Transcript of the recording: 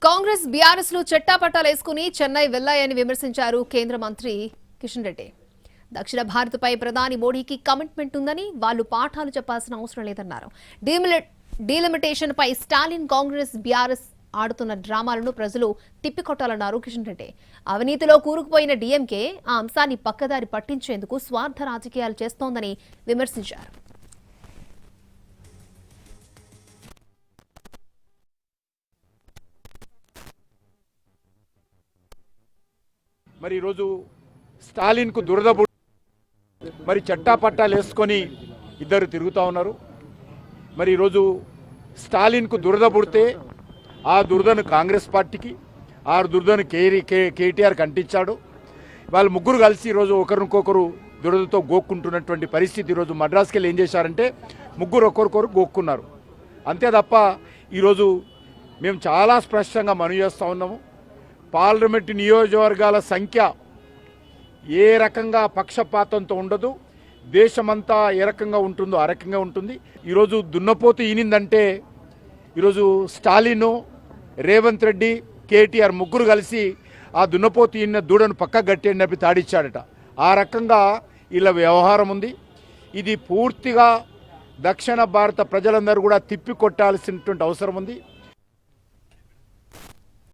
Congress BRS లు చెట్టాపట్టాలేసుకుని చెన్నై వెళ్లాయని విమర్శించారు కేంద్ర మంత్రి కిషన్ రెడ్డి. దక్షిణ భారత్పై ప్రధాని మోడీకి కమిట్మెంట్ ఉందని వాళ్లు పాఠాలు చెప్పాల్సిన అవసరం లేదన్నారు. డీలిమిటేషన్ పై స్టాలిన్ కాంగ్రెస్ బీఆర్ఎస్ ఆడుతున్న డ్రామాలను ప్రజలు తిప్పికొట్టాలన్నారు కిషన్ రెడ్డి. అవినీతిలో కూరుకుపోయిన డీఎంకే ఆ అంశాన్ని పక్కదారి పట్టించేందుకు స్వార్థ రాజకీయాలు చేస్తోందని విమర్శించారు. మరి ఈరోజు స్టాలిన్కు దురద మరి చట్టాపట్టాలు వేసుకొని ఇద్దరు తిరుగుతూ ఉన్నారు. మరి ఈరోజు స్టాలిన్కు దురద పుడితే ఆ దురదను కాంగ్రెస్ పార్టీకి, ఆ దురదను కేటీఆర్కి అంటించాడు. వాళ్ళు ముగ్గురు కలిసి ఈరోజు ఒకరికొకరు దురదతో గోక్కుంటున్నటువంటి పరిస్థితి. ఈరోజు మద్రాసుకి వెళ్ళి ఏం చేశారంటే ముగ్గురు ఒకరికొకరు గోక్కున్నారు. అంతే తప్ప ఈరోజు మేము చాలా స్పష్టంగా మనవి చేస్తూ ఉన్నాము. పార్లమెంటు నియోజకవర్గాల సంఖ్య ఏ రకంగా పక్షపాతంతో ఉండదు. దేశమంతా ఏ రకంగా ఉంటుందో ఆ రకంగా ఉంటుంది. ఈరోజు దున్నపోతు ఈనిందంటే ఈరోజు స్టాలిన్, రేవంత్ రెడ్డి, కేటీఆర్ ముగ్గురు కలిసి ఆ దున్నపోతు ఈయన దూడను పక్క గట్టేని నప్పి తాడిచ్చాడట. ఆ రకంగా ఇలా వ్యవహారం ఉంది. ఇది పూర్తిగా దక్షిణ భారత ప్రజలందరూ కూడా తిప్పికొట్టాల్సినటువంటి అవసరం ఉంది.